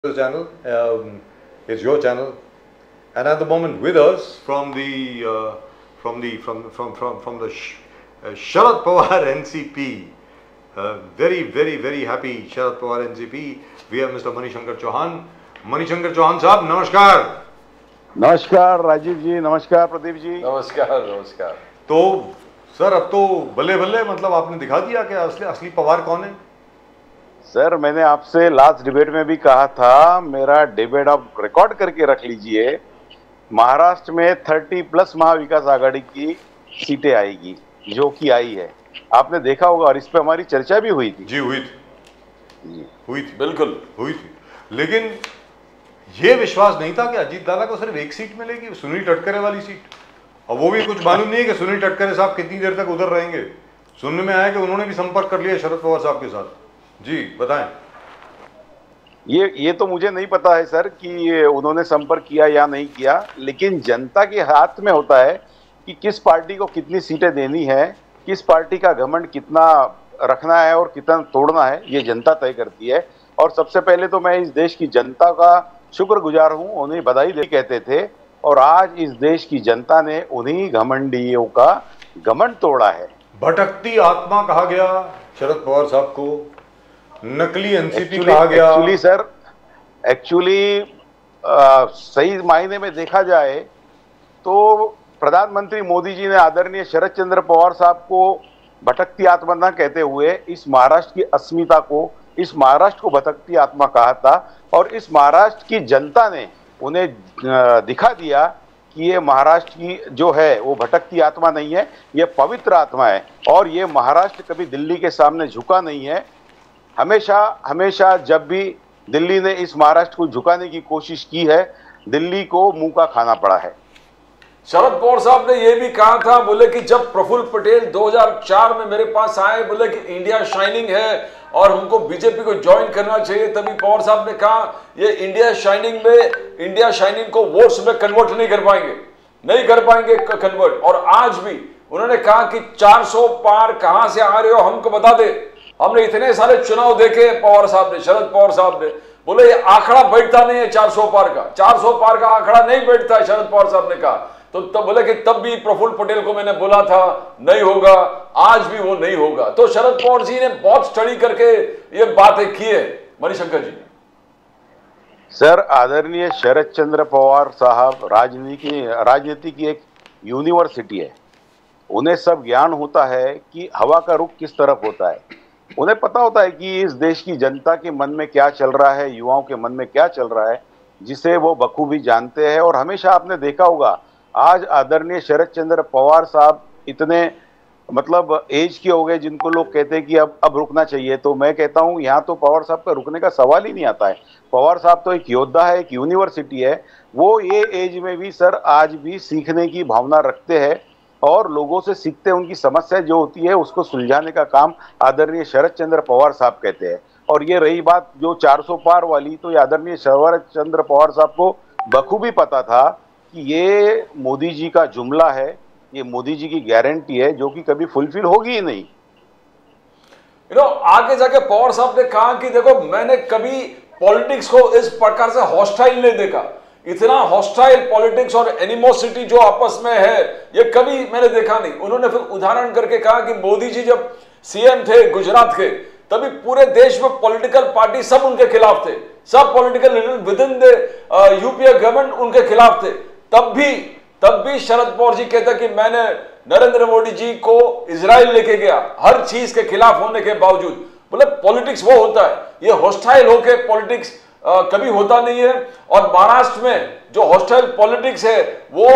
channel. It's your channel, and at the moment with us from the Sharad Pawar NCP. Very happy Sharad Pawar NCP. We have Mr. Manishankar Chauhan. Manishankar Chauhan साहब नमस्कार. नमस्कार राजीव जी, नमस्कार प्रदीप जी. नमस्कार. तो sir अब तो बल्ले बल्ले मतलब आपने दिखा दिया कि असली पवार कौन है. सर मैंने आपसे लास्ट डिबेट में भी कहा था, मेरा डिबेट आप रिकॉर्ड करके रख लीजिए. महाराष्ट्र में 30+ महाविकास आघाड़ी की सीटें आएगी, जो कि आई है. आपने देखा होगा और इस पे हमारी चर्चा भी हुई थी. जी हुई थी बिल्कुल हुई थी. लेकिन ये विश्वास नहीं था कि अजीत दादा को सिर्फ एक सीट मिलेगी, सुनील टटकरे वाली सीट. और वो भी कुछ मालूम नहीं है कि सुनील टटकरे साहब कितनी देर तक उधर रहेंगे. सुनने में आया कि उन्होंने भी संपर्क कर लिया शरद पवार साहब के साथ. जी बताएं. ये तो मुझे नहीं पता है सर कि उन्होंने संपर्क किया या नहीं किया, लेकिन जनता के हाथ में होता है कि किस पार्टी को कितनी सीटें देनी है, किस पार्टी का घमंड कितना रखना है और कितना तोड़ना है, ये जनता तय करती है. और सबसे पहले तो मैं इस देश की जनता का शुक्रगुजार हूं. उन्हें बधाई दे कहते थे, और आज इस देश की जनता ने उन्हीं घमंडियों का घमंड तोड़ा है. भटकती आत्मा कहा गया शरद पवार साहब को, नकली एनसीपी कहा गया. एक्चुअली सही मायने में देखा जाए तो प्रधानमंत्री मोदी जी ने आदरणीय शरद चंद्र पवार साहब को भटकती आत्मा न कहते हुए इस महाराष्ट्र की अस्मिता को, इस महाराष्ट्र को भटकती आत्मा कहा था. और इस महाराष्ट्र की जनता ने उन्हें दिखा दिया कि ये महाराष्ट्र की जो है वो भटकती आत्मा नहीं है, ये पवित्र आत्मा है. और ये महाराष्ट्र कभी दिल्ली के सामने झुका नहीं है. हमेशा जब भी दिल्ली ने इस महाराष्ट्र को झुकाने की कोशिश की है, दिल्ली को मुंह का खाना पड़ा है. शरद पवार साहब ने यह भी कहा था, बोले कि जब प्रफुल्ल पटेल 2004 में मेरे पास आए, बोले कि इंडिया शाइनिंग है और हमको बीजेपी को ज्वाइन करना चाहिए, तभी पवार साहब ने कहा ये इंडिया शाइनिंग को वोट्स में कन्वर्ट नहीं कर पाएंगे कन्वर्ट. और आज भी उन्होंने कहा कि 400 पार कहां से आ रहे हो हमको बता दे. हमने इतने सारे चुनाव देखे शरद पवार साहब ने बोले ये आंकड़ा बैठता नहीं है 400 पार का आंकड़ा नहीं बैठता है. शरद पवार साहब ने कहा तो तब बोले कि तब भी प्रफुल्ल पटेल को मैंने बोला था नहीं होगा, आज भी वो नहीं होगा. तो शरद पवार जी ने बहुत स्टडी करके ये बातें की है. मणिशंकर जी. सर आदरणीय शरद चंद्र पवार साहब राजनीति की एक यूनिवर्सिटी है. उन्हें सब ज्ञान होता है कि हवा का रुख किस तरफ होता है. उन्हें पता होता है कि इस देश की जनता के मन में क्या चल रहा है, युवाओं के मन में क्या चल रहा है, जिसे वो बखूबी जानते हैं. और हमेशा आपने देखा होगा, आज आदरणीय शरद चंद्र पवार साहब इतने मतलब एज के हो गए जिनको लोग कहते हैं कि अब रुकना चाहिए. तो मैं कहता हूं यहाँ तो पवार साहब का रुकने का सवाल ही नहीं आता है. पवार साहब तो एक योद्धा है, एक यूनिवर्सिटी है. वो ये एज में भी सर आज भी सीखने की भावना रखते हैं और लोगों से सीखते हैं. उनकी समस्या जो होती है उसको सुलझाने का काम आदरणीय शरद चंद्र पवार साहब कहते हैं. और ये रही बात जो 400 पार वाली, तो आदरणीय शरद चंद्र पवार साहब को बखूबी पता था कि ये मोदी जी का जुमला है, ये मोदी जी की गारंटी है जो कि कभी फुलफिल होगी ही नहीं. आगे जाके पवार साहब ने कहा कि देखो मैंने कभी पॉलिटिक्स को इस प्रकार से हॉस्टाइल नहीं देखा. इतना हॉस्टाइल पॉलिटिक्स और एनिमोसिटी जो आपस में है ये कभी मैंने देखा नहीं. उन्होंने फिर उदाहरण करके कहा कि मोदी जी जब सीएम थे गुजरात के, तभी पूरे देश में पॉलिटिकल पार्टी सब उनके खिलाफ थे. सब political leader with in the UPA government उनके खिलाफ थे. तब भी शरद पवार जी कहते कि मैंने नरेंद्र मोदी जी को इजराइल लेके गया हर चीज के खिलाफ होने के बावजूद. बोले पॉलिटिक्स वो होता है, ये हॉस्टाइल होके पॉलिटिक्स कभी होता नहीं है. और महाराष्ट्र में जो हॉस्टाइल पॉलिटिक्स है वो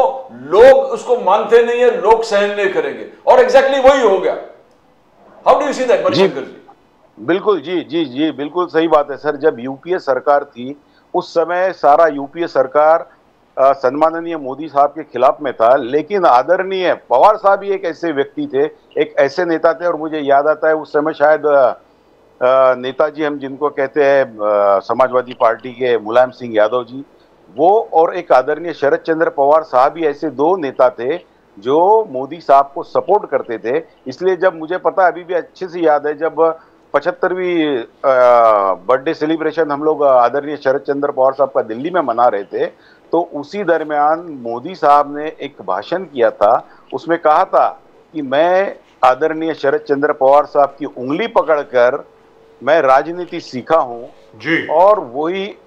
लोग उसको मानते नहीं है, लोग सहन नहीं करेंगे. और एग्जैक्टली वही हो गया. How do you see that Manishankar ji? बिल्कुल जी बिल्कुल सही बात है सर. जब यूपीए सरकार थी उस समय सारा यूपीए सरकार सम्माननीय मोदी साहब के खिलाफ में था. लेकिन आदरणीय पवार साहब ही एक ऐसे व्यक्ति थे, एक ऐसे नेता थे. और मुझे याद आता है उस समय शायद नेताजी हम जिनको कहते हैं समाजवादी पार्टी के मुलायम सिंह यादव जी, वो और एक आदरणीय शरद चंद्र पवार साहब ही ऐसे दो नेता थे जो मोदी साहब को सपोर्ट करते थे. इसलिए जब मुझे पता अभी भी अच्छे से याद है, जब 75वीं बर्थडे सेलिब्रेशन हम लोग आदरणीय शरद चंद्र पवार साहब का दिल्ली में मना रहे थे, तो उसी दरमियान मोदी साहब ने एक भाषण किया था। उसमें कहा था कि मैं आदरणीय शरद चंद्र पवार साहब की उंगली पकड़कर मैं राजनीति सीखा हूं जी। और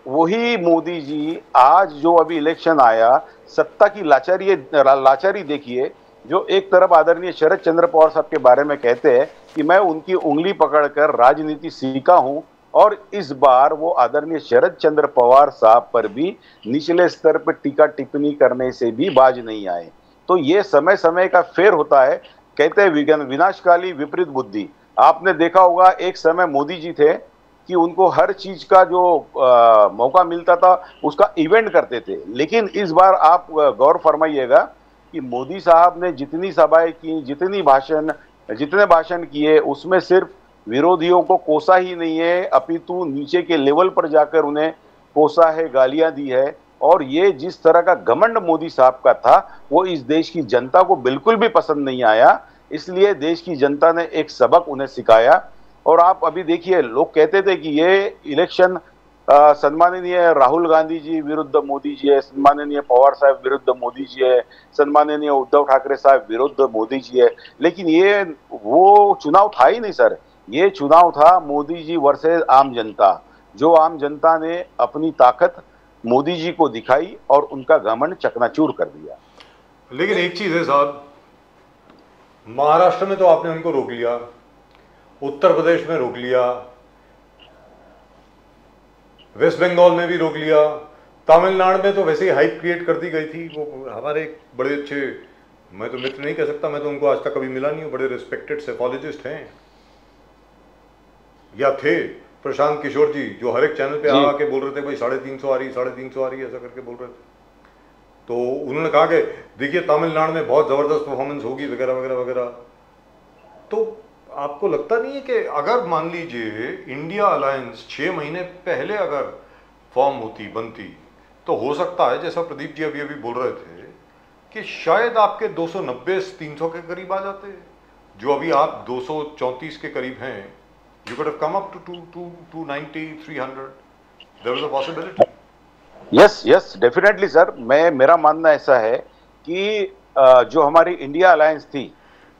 वही मोदी जी आज जो अभी इलेक्शन आया, सत्ता की लाचारी देखिए, जो एक तरफ आदरणीय शरद चंद्र पवार साहब के बारे में कहते हैं कि मैं उनकी उंगली पकड़कर राजनीति सीखा हूं, और इस बार वो आदरणीय शरद चंद्र पवार साहब पर भी निचले स्तर पर टीका टिप्पणी करने से भी बाज नहीं आए। तो ये समय समय का फेर होता है। कहते हैं विनाशकाली विपरीत बुद्धि। आपने देखा होगा एक समय मोदी जी थे कि उनको हर चीज का जो मौका मिलता था उसका इवेंट करते थे, लेकिन इस बार आप गौर फरमाइएगा कि मोदी साहब ने जितनी सभाएं की, जितने भाषण किए, उसमें सिर्फ विरोधियों को कोसा ही नहीं है, अपितु नीचे के लेवल पर जाकर उन्हें कोसा है, गालियां दी है। और ये जिस तरह का घमंड मोदी साहब का था वो इस देश की जनता को बिल्कुल भी पसंद नहीं आया। इसलिए देश की जनता ने एक सबक उन्हें सिखाया। और आप अभी देखिए, लोग कहते थे कि ये इलेक्शन सम्माननीय राहुल गांधी जी विरुद्ध मोदी जी है, सम्माननीय पवार साहब विरुद्ध मोदी जी है, सम्माननीय उद्धव ठाकरे साहब विरुद्ध मोदी जी है, लेकिन ये वो चुनाव था ही नहीं सर। ये चुनाव था मोदी जी वर्सेस आम जनता। जो आम जनता ने अपनी ताकत मोदी जी को दिखाई और उनका घमंड चकनाचूर कर दिया। लेकिन एक चीज है साहब, महाराष्ट्र में तो आपने उनको रोक लिया, उत्तर प्रदेश में रोक लिया, वेस्ट बंगाल में भी रोक लिया, तमिलनाडु में तो वैसे ही हाइप क्रिएट कर दी गई थी। वो हमारे एक बड़े अच्छे, मैं तो मित्र नहीं कह सकता, मैं तो उनको आज तक कभी मिला नहीं हूँ, बड़े रिस्पेक्टेड सेफोलॉजिस्ट हैं या थे, प्रशांत किशोर जी, जो हर एक चैनल पे आके बोल रहे थे भाई 350 आ रही, 350 आ रही, ऐसा करके बोल रहे थे। तो उन्होंने कहा कि देखिए तमिलनाडु में बहुत जबरदस्त परफॉर्मेंस होगी वगैरह वगैरह वगैरह। तो आपको लगता नहीं है कि अगर मान लीजिए इंडिया अलायंस 6 महीने पहले अगर फॉर्म होती, बनती, तो हो सकता है जैसा प्रदीप जी अभी बोल रहे थे कि शायद आपके 290-300 के करीब आ जाते, जो अभी आप 234 के करीब हैं। You could have come up to 290, 300. There was a possibility. Yes, definitely sir. मेरा मानना ऐसा है कि जो हमारी इंडिया अलायंस थी,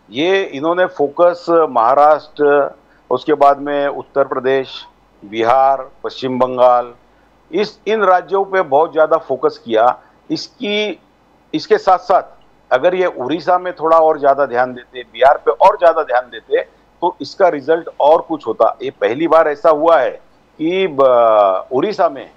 ये इन्होंने फोकस महाराष्ट्र, उसके बाद में उत्तर प्रदेश, बिहार, पश्चिम बंगाल, इन राज्यों पे बहुत ज़्यादा फोकस किया। इसके साथ साथ अगर ये उड़ीसा में थोड़ा और ज़्यादा ध्यान देते, बिहार पे और ज़्यादा ध्यान देते, तो इसका रिजल्ट और कुछ होता। ये पहली बार ऐसा हुआ है कि उड़ीसा में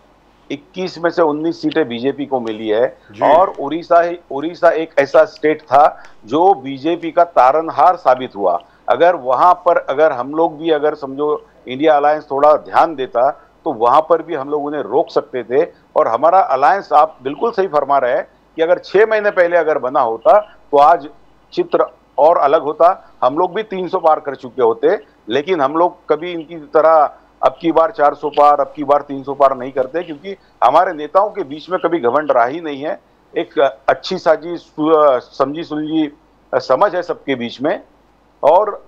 21 में से 19 सीटें बीजेपी को मिली है, और उड़ीसा एक ऐसा स्टेट था जो बीजेपी का तारनहार साबित हुआ। अगर वहां पर अगर हम लोग भी अगर समझो इंडिया अलायंस थोड़ा ध्यान देता, तो वहां पर भी हम लोग उन्हें रोक सकते थे। और हमारा अलायंस, आप बिल्कुल सही फरमा रहे हैं कि अगर 6 महीने पहले अगर बना होता तो आज चित्र और अलग होता। हम लोग भी 300 पार कर चुके होते, लेकिन हम लोग कभी इनकी तरह अब की बार 400 पार, अब की बार 300 पार नहीं करते, क्योंकि हमारे नेताओं के बीच में कभी घमंड रहा ही नहीं है। एक अच्छी साजी समझी सुलझी समझ है सबके बीच में। और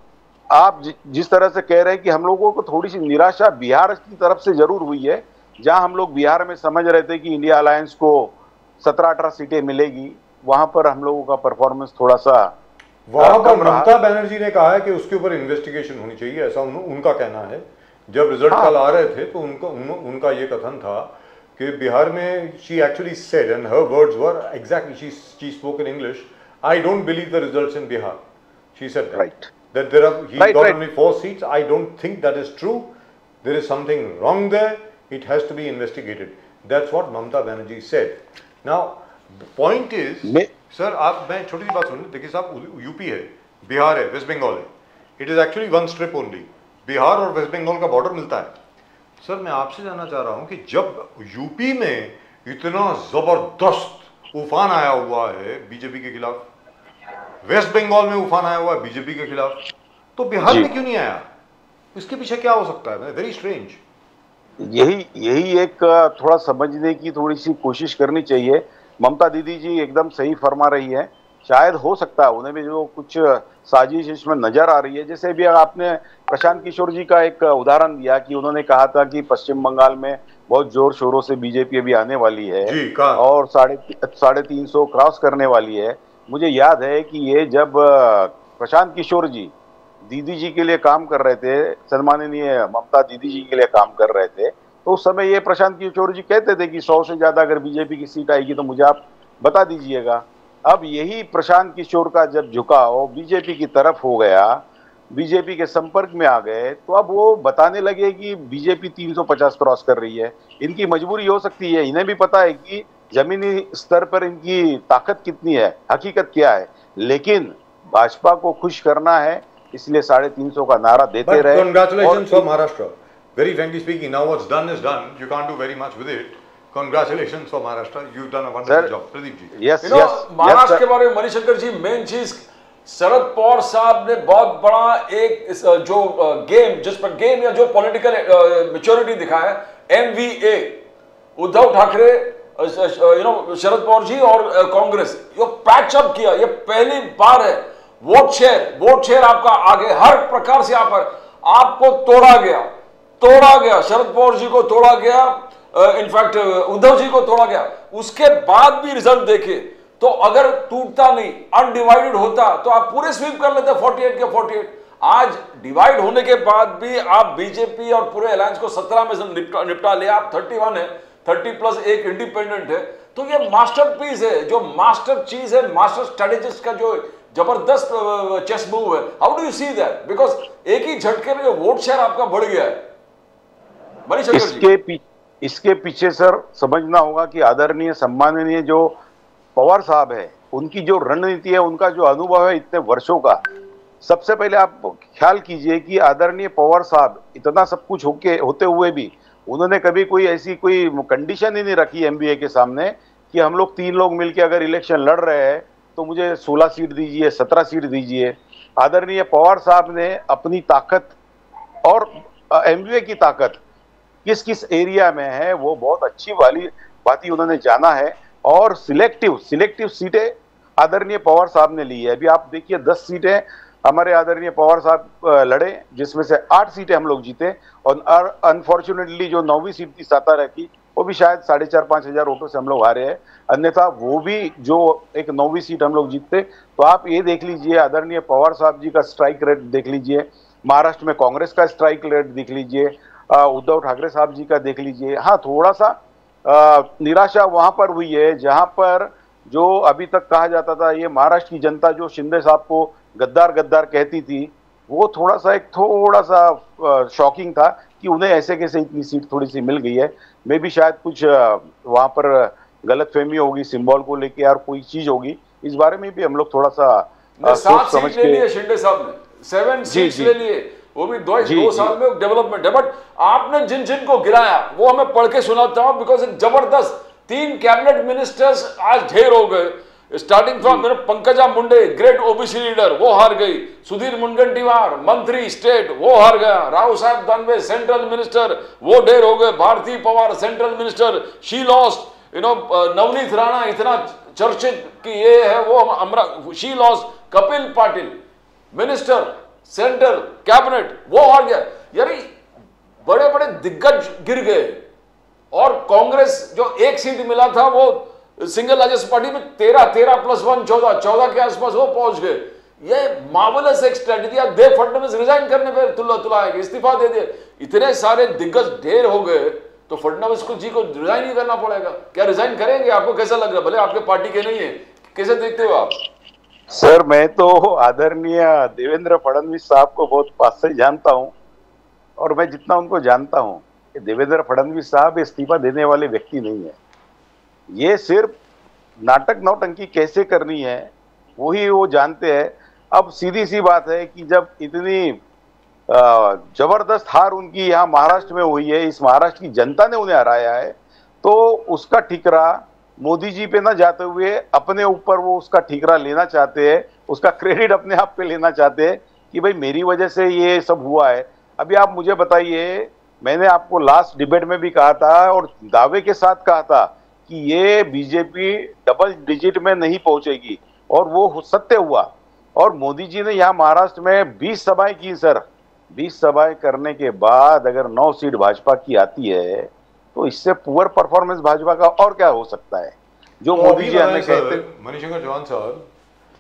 आप जिस तरह से कह रहे हैं कि हम लोगों को थोड़ी सी निराशा बिहार की तरफ से जरूर हुई है, जहां हम लोग बिहार में समझ रहे थे कि इंडिया अलायंस को 17-18 सीटें मिलेगी, वहां पर हम लोगों का परफॉर्मेंस थोड़ा सा वहां पर ममता बनर्जी ने कहा है कि उसके ऊपर इन्वेस्टिगेशन होनी चाहिए, ऐसा उनका कहना है। जब रिजल्ट कल आ रहे थे तो उनका ये कथन था कि बिहार में she actually said, and her words were exactly, she spoke in English, I don't believe the results in Bihar, she said that there are he got only 4 seats. I don't think that is true. There is something wrong there. It has to be investigated. That's what Mamata Banerjee said. Now the point is, sir आप, मैं छोटी सी बात सुनिए, देखिए साहब, UP है, बिहार है, waste Bengal है, it is actually one strip only, Bihar और वेस्ट बंगाल का बॉर्डर मिलता है। सर मैं आपसे जानना चाह रहा हूं कि जब यूपी में इतना जबरदस्त उफान आया हुआ है बीजेपी के खिलाफ, वेस्ट बंगाल में उफान आया हुआ है बीजेपी के खिलाफ, तो बिहार में क्यों नहीं आया? इसके पीछे क्या हो सकता है? Very strange. यही एक थोड़ा समझने की थोड़ी सी कोशिश करनी चाहिए। ममता दीदी जी एकदम सही फरमा रही है शायद हो सकता है उन्हें भी जो कुछ साजिश इसमें नजर आ रही है। जैसे भी आपने प्रशांत किशोर जी का एक उदाहरण दिया कि उन्होंने कहा था कि पश्चिम बंगाल में बहुत जोर शोरों से बीजेपी अभी आने वाली है जी, कहा। और 350 क्रॉस करने वाली है। मुझे याद है कि ये जब प्रशांत किशोर जी दीदी जी के लिए काम कर रहे थे, सम्माननीय ममता दीदी जी के लिए काम कर रहे थे, तो उस समय ये प्रशांत किशोर जी कहते थे कि 100 से ज्यादा अगर बीजेपी की सीट आएगी तो मुझे आप बता दीजिएगा। अब यही प्रशांत किशोर का जब झुकाव बीजेपी की तरफ हो गया, बीजेपी के संपर्क में आ गए, तो अब वो बताने लगे कि बीजेपी 350 क्रॉस कर रही है। इनकी मजबूरी हो सकती है, इन्हें भी पता है कि जमीनी स्तर पर इनकी ताकत कितनी है, हकीकत क्या है, लेकिन भाजपा को खुश करना है इसलिए 350 का नारा देते रहे। Congratulations for Maharashtra. Very frankly speaking, now what's done is done. You can't do very much with it. Congratulations for Maharashtra. You've done a wonderful job, Pradeep ji. Yes, Maharashtra के बारे में मणिशंकर जी, मेन चीज शरद पवार साहब ने बहुत बड़ा एक जो गेम, जिस पर गेम या जो पॉलिटिकल मैच्योरिटी दिखाया है, MVA, उद्धव ठाकरे, शरद पवार जी और कांग्रेस, ये पैच अप किया। ये पहली बार है। वोट शेयर आपका आगे हर प्रकार से यहाँ पर आपको तोड़ा गया, शरद पवार जी को तोड़ा गया, इनफैक्ट उद्धव जी को तोड़ा गया। उसके बाद भी रिजल्ट देखे तो अगर टूटता नहीं, अनडिवाइडेड होता तो आप पूरे स्वीप कर लेते 48 के 48। आज डिवाइड होने के बाद भी आप बीजेपी और पूरे अलायंस को 17 में से निपटा ले, आप 31 है, 30 प्लस एक इंडिपेंडेंट है। तो ये मास्टरपीस है, जो मास्टर चीज है, मास्टर स्ट्रेटेजिस्ट का जो जबरदस्त चेस मूव है। How do you see that? Because एक ही झटके में वोट शेयर आपका बढ़ गया है। इसके पीछे सर समझना होगा कि आदरणीय सम्माननीय जो पवार साहब है, उनकी जो रणनीति है, उनका जो अनुभव है इतने वर्षों का। सबसे पहले आप ख्याल कीजिए कि आदरणीय पवार साहब इतना सब कुछ होते हुए भी उन्होंने कभी कोई ऐसी कोई कंडीशन ही नहीं रखी MBA के सामने कि हम लोग 3 लोग मिलकर अगर इलेक्शन लड़ रहे हैं तो मुझे 16 सीट दीजिए, 17 सीट दीजिए। आदरणीय पवार साहब ने अपनी ताकत और MBA की ताकत किस किस एरिया में है वो बहुत अच्छी वाली बात ही उन्होंने जाना है। और सिलेक्टिव सीटें आदरणीय पवार साहब ने ली है। अभी आप देखिए 10 सीटें हमारे आदरणीय पवार साहब लड़े, जिसमें से 8 सीटें हम लोग जीते, और अनफॉर्चुनेटली जो 9वीं सीट थी सातारा की, वो भी शायद 4,500-5,000 हजार वोटों से हम लोग हारे हैं। अन्यथा वो भी जो एक 9वीं सीट हम लोग जीतते। तो आप ये देख लीजिए, आदरणीय पवार साहब जी का स्ट्राइक रेट देख लीजिए, महाराष्ट्र में कांग्रेस का स्ट्राइक रेट देख लीजिए, उद्धव ठाकरे साहब जी का देख लीजिए। हाँ, थोड़ा सा निराशा वहां पर हुई है जहां पर जो अभी तक कहा जाता था ये महाराष्ट्र की जनता जो शिंदे साहब को गद्दार कहती थी, वो थोड़ा सा शॉकिंग था कि उन्हें ऐसे कैसे इतनी सीट थोड़ी सी मिल गई है। मे भी शायद कुछ वहां पर गलतफहमी होगी, सिंबल को लेके और कोई चीज होगी। इस बारे में भी हम लोग थोड़ा सा 7 सीट ले लिए शिंदे साहब ने, 7 सीट्स ले लिए, वो भी 2 साल में डेवलपमेंट है। बट आपने जिन को गिराया वो हमें पढ़ के सुनाता हूं, बिकॉज एक जबरदस्त 3 कैबिनेट मिनिस्टर्स आज ढेर हो गए। Starting from Pankaja Munde, great OBC leader, वो हार गई। सुधीर मुनगंटीवार, मंत्री स्टेट, वो हार गया। राव साहब दानवे, सेंट्रल मिनिस्टर, वो ढेर हो गए। Bharati Pawar, central minister, she lost. Navneet Rana इतना चर्चित कि ये है वो, she lost. Kapil Patil, minister, central cabinet, वो हार गया। यानी बड़े बड़े दिग्गज गिर गए। और कांग्रेस जो 1 सीट मिला था वो सिंगल लार्जेस्ट पार्टी में 13 प्लस 1 14 के आसपास वो पहुंच गए। ये मार्वेलस एक स्ट्रेटजी। देव फडणवीस रिजाइन करने पे तुलाएंगे, इस्तीफा दे दिए। इतने सारे दिग्गज ढेर हो गए तो फडणवीस को जी को रिजाइन ही करना पड़ेगा। क्या रिजाइन करेंगे? आपको कैसा लग रहा है? भले आपके पार्टी के नहीं है, कैसे देखते हो आप? सर, मैं तो आदरणीय देवेंद्र फडणवीस साहब को बहुत पास से जानता हूं, और मैं जितना उनको जानता हूं, देवेंद्र फडणवीस साहब इस्तीफा देने वाले व्यक्ति नहीं है। ये सिर्फ नाटक नौटंकी कैसे करनी है वही वो जानते हैं। अब सीधी सी बात है कि जब इतनी जबरदस्त हार उनकी यहाँ महाराष्ट्र में हुई है, इस महाराष्ट्र की जनता ने उन्हें हराया है, तो उसका ठिकरा मोदी जी पे ना जाते हुए अपने ऊपर वो उसका ठिकरा लेना चाहते हैं, उसका क्रेडिट अपने आप पे लेना चाहते हैं कि भाई मेरी वजह से ये सब हुआ है। अभी आप मुझे बताइए, मैंने आपको लास्ट डिबेट में भी कहा था और दावे के साथ कहा था कि ये बीजेपी डबल डिजिट में नहीं पहुंचेगी, और वो सत्य हुआ। और मोदी जी ने यहाँ महाराष्ट्र में 20 सभाएं की सर। 20 सभाएं करने के बाद अगर 9 सीट भाजपा की आती है तो इससे पुअर परफॉर्मेंस भाजपा का और क्या हो सकता है। जो तो मोदी जी हमें कहते, मणिशंकर चौहान साहब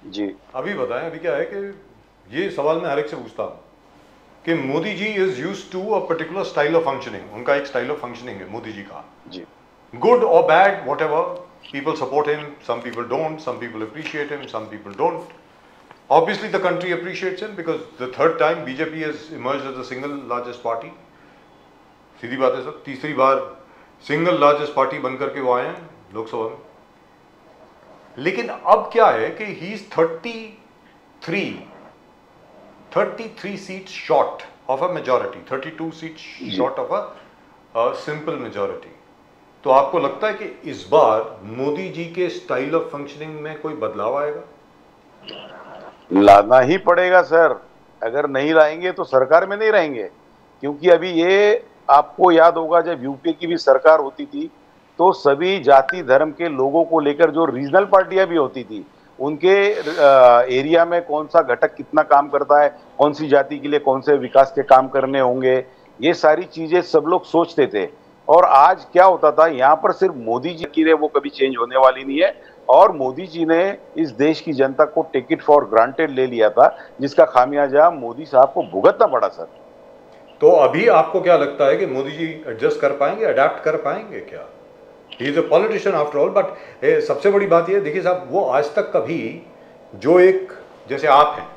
जी अभी बताएं, अभी क्या है कि ये सवाल मैं हर एक से पूछता हूँ कि Modi ji is used to a particular style of functioning, उनका एक स्टाइल ऑफ फंक्शनिंग है मोदी जी का, जी good or bad, whatever. People support him, some people don't, some people appreciate him, some people don't. Obviously the country appreciates him because the third time BJP has emerged as the single largest party. सीधी बात है sir, तीसरी बार single largest party बनकर के वो आए हैं लोकसभा में। लेकिन अब क्या है कि he is 33 seat short of a majority, 32 seat short of a simple majority. तो आपको लगता है कि इस बार मोदी जी के स्टाइल ऑफ फंक्शनिंग में कोई बदलाव आएगा? लाना ही पड़ेगा सर। अगर नहीं लाएंगे तो सरकार में नहीं रहेंगे। क्योंकि अभी ये आपको याद होगा जब यूपी की भी सरकार होती थी तो सभी जाति धर्म के लोगों को लेकर जो रीजनल पार्टियां भी होती थी, उनके एरिया में कौन सा घटक कितना काम करता है, कौन सी जाति के लिए कौन से विकास के काम करने होंगे, ये सारी चीजें सब लोग सोचते थे। और आज क्या होता था, यहाँ पर सिर्फ मोदी जी की वो कभी चेंज होने वाली नहीं है। और मोदी जी ने इस देश की जनता को टेक इट फॉर ग्रांटेड ले लिया था, जिसका खामियाजा मोदी साहब को भुगतना पड़ा सर। तो अभी आपको क्या लगता है कि मोदी जी एडजस्ट कर पाएंगे, अडेप्ट कर पाएंगे क्या? He is a politician after all. But सबसे बड़ी बात यह, देखिए साहब, वो आज तक कभी जो एक, जैसे आप हैं,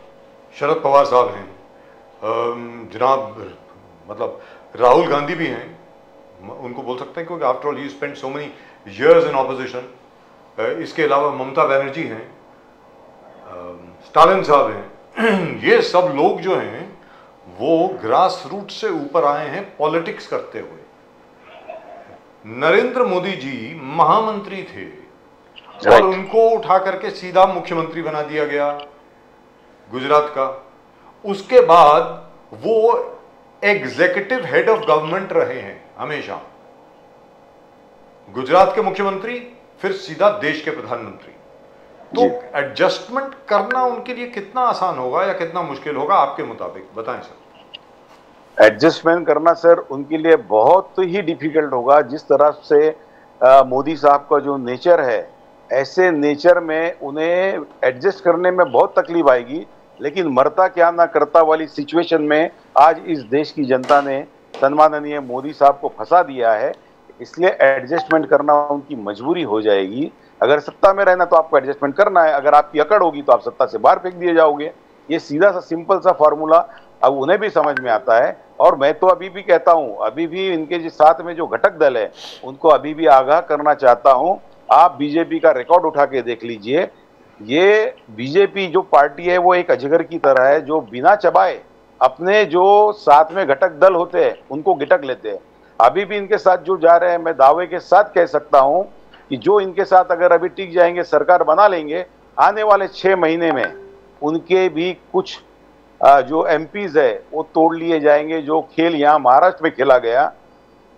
शरद पवार साहब हैं, जनाब मतलब राहुल गांधी भी हैं, उनको बोल सकते हैं क्योंकि after all he spend so many years in opposition. इसके अलावा ममता बनर्जी हैं, स्टालिन साहब हैं, ये सब लोग जो हैं वो ग्रास रूट से ऊपर आए हैं पॉलिटिक्स करते हुए। नरेंद्र मोदी जी महामंत्री थे और उनको उठा करके सीधा मुख्यमंत्री बना दिया गया गुजरात का। उसके बाद वो एग्जीक्यूटिव हेड ऑफ गवर्नमेंट रहे हैं हमेशा, गुजरात के मुख्यमंत्री, फिर सीधा देश के प्रधानमंत्री। तो एडजस्टमेंट करना उनके लिए कितना आसान होगा या कितना मुश्किल होगा आपके मुताबिक, बताएं सर। एडजस्टमेंट करना सर उनके लिए बहुत ही डिफिकल्ट होगा। जिस तरह से मोदी साहब का जो नेचर है, ऐसे नेचर में उन्हें एडजस्ट करने में बहुत तकलीफ आएगी। लेकिन मरता क्या ना करता वाली सिचुएशन में आज इस देश की जनता ने सम्माननीय मोदी साहब को फंसा दिया है, इसलिए एडजस्टमेंट करना उनकी मजबूरी हो जाएगी। अगर सत्ता में रहना तो आपको एडजस्टमेंट करना है, अगर आपकी अकड़ होगी तो आप सत्ता से बाहर फेंक दिए जाओगे। ये सीधा सा सिंपल सा फॉर्मूला अब उन्हें भी समझ में आता है। और मैं तो अभी भी कहता हूं, अभी भी इनके जो साथ में जो घटक दल है उनको अभी भी आगाह करना चाहता हूं। आप बीजेपी का रिकॉर्ड उठा के देख लीजिए, ये बीजेपी जो पार्टी है वो एक अजगर की तरह है जो बिना चबाए अपने जो साथ में घटक दल होते हैं उनको गिटक लेते हैं। अभी भी इनके साथ जो जा रहे हैं, मैं दावे के साथ कह सकता हूं कि जो इनके साथ अगर अभी टिक जाएंगे, सरकार बना लेंगे, आने वाले 6 महीने में उनके भी कुछ जो एमपीज है वो तोड़ लिए जाएंगे। जो खेल यहाँ महाराष्ट्र में खेला गया,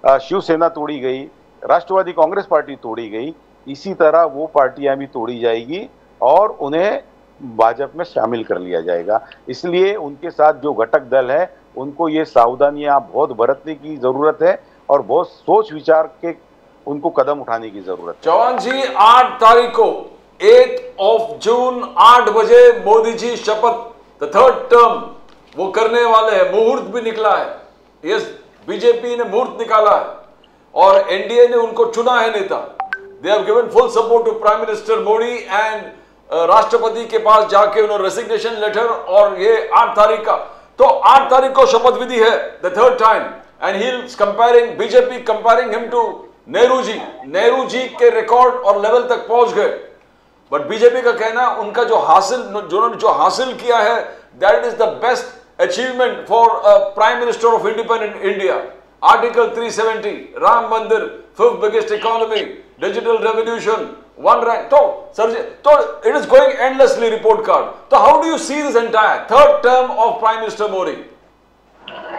शिवसेना तोड़ी गई, राष्ट्रवादी कांग्रेस पार्टी तोड़ी गई, इसी तरह वो पार्टियां भी तोड़ी जाएगी और उन्हें भाजपा में शामिल कर लिया जाएगा। इसलिए उनके साथ जो घटक दल है उनको ये सावधानियां बहुत बरतने की जरूरत है और बहुत सोच विचार के उनको कदम उठाने की जरूरत है। चौहान जी, 8 तारीख को 8 जून 8 बजे मोदी जी शपथ द थर्ड टर्म वो करने वाले हैं। मुहूर्त भी निकला है, यस, बीजेपी ने मुहूर्त निकाला है और एनडीए ने उनको चुना है नेता। They have given full support to prime minister Modi and राष्ट्रपति के पास जाके उन्होंने रेसिग्नेशन लेटर, और ये 8 तारीख का, तो 8 तारीख को शपथ विधि है the third time. And he is comparing, BJP comparing him to Nehru ji. Nehru ji के रिकॉर्ड और लेवल तक पहुंच गए। बट बीजेपी का कहना, उनका जो हासिल किया है, that is the best achievement for prime minister of independent India. Article 370, Ram Mandir, 5th biggest economy, digital revolution, 1 rank. तो सर जी, तो it is going endlessly report card. तो how do you see this entire third term of prime minister Modi?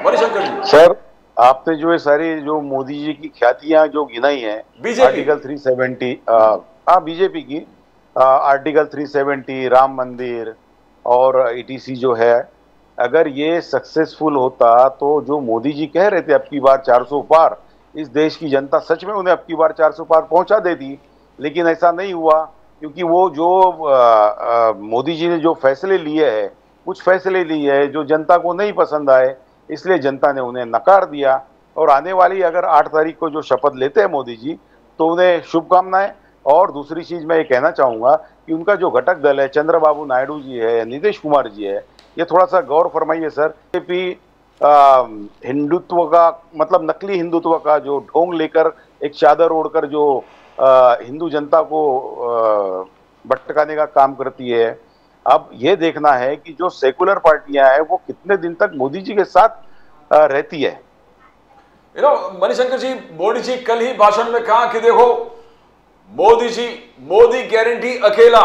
Manishankar ji sir, आपने जो ये सारी जो मोदी जी की ख्यातियां जो गिनाई हैं, आर्टिकल 370 बीजेपी की, आर्टिकल 370, राम मंदिर और ईटीसी जो है, अगर ये सक्सेसफुल होता तो जो मोदी जी कह रहे थे अब की बार 400 पार, इस देश की जनता सच में उन्हें अब की बार 400 पार पहुंचा देती। लेकिन ऐसा नहीं हुआ, क्योंकि वो जो मोदी जी ने जो फैसले लिए हैं, कुछ फैसले लिए हैं जो जनता को नहीं पसंद आए, इसलिए जनता ने उन्हें नकार दिया। और आने वाली अगर 8 तारीख को जो शपथ लेते हैं मोदी जी, तो उन्हें शुभकामनाएं। और दूसरी चीज मैं ये कहना चाहूंगा कि उनका जो घटक दल है, चंद्रबाबू नायडू जी है, नीतीश कुमार जी है, ये थोड़ा सा गौर फरमाइए सर। हिंदुत्व का मतलब नकली हिंदुत्व का जो ढोंग लेकर, एक चादर ओढ़कर जो हिंदू जनता को भटकाने का काम करती है। अब ये देखना है कि जो सेकुलर पार्टियां हैं वो कितने दिन तक मोदी जी के साथ रहती है। मणिशंकर जी, मोदी जी कल ही भाषण में कहा कि देखो मोदी गारंटी अकेला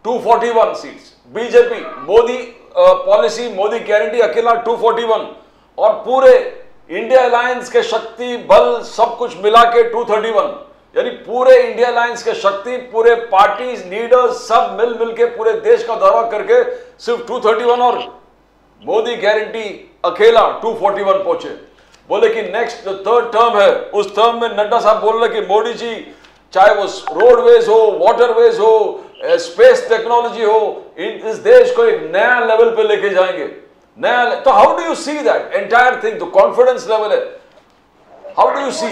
241 seats, BJP Modi policy, Modi guarantee अकेला 241, और पूरे इंडिया अलायंस के शक्ति बल सब कुछ मिला के 231, यानी पूरे इंडिया अलायंस के शक्ति, पूरे पार्टीज लीडर्स सब मिल के पूरे देश का दौरा करके सिर्फ 231 और मोदी गारंटी अकेला 241 पहुंचे। बोले कि नेक्स्ट जो थर्ड टर्म है, उस टर्म में नड्डा साहब बोल रहे कि मोदी जी चाहे वो रोडवेज हो, वाटरवेज हो, स्पेस टेक्नोलॉजी हो, इस देश को एक नया लेवल पे लेके जाएंगे। नया, तो how do you see that entire thing? तो कॉन्फिडेंस लेवल है, हाउ डू यू सी?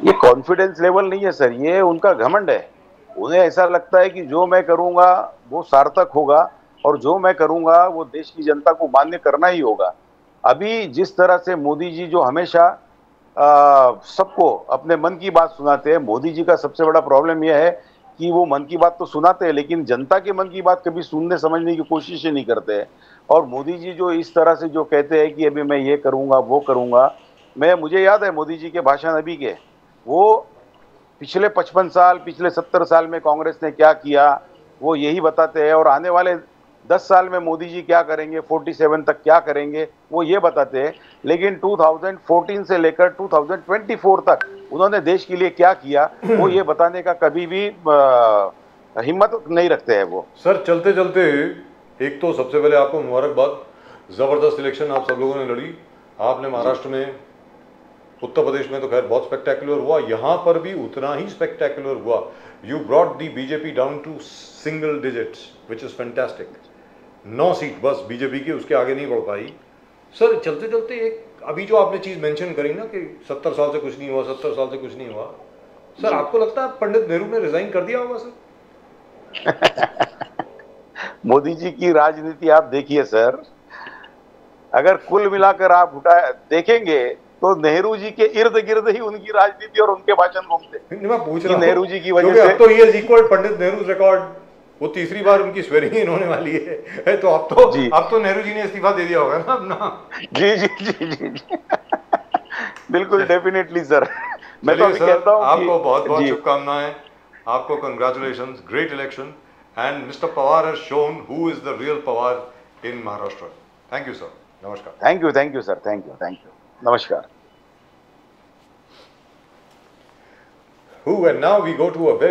ये कॉन्फिडेंस लेवल नहीं है सर, ये उनका घमंड है। उन्हें ऐसा लगता है कि जो मैं करूंगा वो सार्थक होगा, और जो मैं करूंगा वो देश की जनता को मान्य करना ही होगा। अभी जिस तरह से मोदी जी जो हमेशा सबको अपने मन की बात सुनाते हैं, मोदी जी का सबसे बड़ा प्रॉब्लम यह है कि वो मन की बात तो सुनाते हैं, लेकिन जनता के मन की बात कभी सुनने समझने की कोशिश ही नहीं करते हैं। और मोदी जी जो इस तरह से जो कहते हैं कि अभी मैं ये करूंगा वो करूंगा, मुझे याद है मोदी जी के भाषण अभी के, वो पिछले 55 साल, पिछले 70 साल में कांग्रेस ने क्या किया वो यही बताते हैं, और आने वाले 10 साल में मोदी जी क्या करेंगे, 47 तक क्या करेंगे वो ये बताते हैं। लेकिन 2014 से लेकर 2024 तक उन्होंने देश के लिए क्या किया वो ये बताने का कभी भी हिम्मत नहीं रखते हैं वो। सर चलते चलते एक तो सबसे पहले आपको मुबारकबाद, जबरदस्त इलेक्शन आप सब लोगों ने लड़ी। आपने महाराष्ट्र में, उत्तर प्रदेश में तो खैर बहुत स्पेक्टेकुलर हुआ, यहाँ पर भी उतना ही स्पेक्टेकुलर हुआ। You brought the BJP down to single digits which is fantastic. 9 seat बस बीजेपी की, उसके आगे नहीं बढ़ पाई। सर चलते चलते एक अभी जो आपने चीज मेंशन करी ना कि 70 साल से कुछ नहीं हुआ, 70 साल से कुछ नहीं हुआ, सर आपको लगता है पंडित नेहरू ने रिजाइन कर दिया होगा सर? मोदी जी की राजनीति आप देखिए सर, अगर कुल मिलाकर आप देखेंगे तो नेहरू जी के इर्द गिर्द ही उनकी राजनीति और उनके भाषण घूमते। मैं पूछ रहा हूं नेहरू जी की वजह से अब तो he is equal Pandit Nehru record, वो तीसरी बार उनकी स्वेरिंग होने वाली है, तो अब तो नेहरू जी ने इस्तीफा दे दिया होगा ना अपना। जी जी जी जी, जी। बिल्कुल डेफिनेटली सर। मैं तो कहता हूं आपको बहुत बहुत शुभकामनाएं, आपको congratulations, great election, and mister Pawar has shown who is the real Pawar in Maharashtra. Thank you sir, नमस्कार। Thank you sir, thank you, नमस्कार। And now we go to a very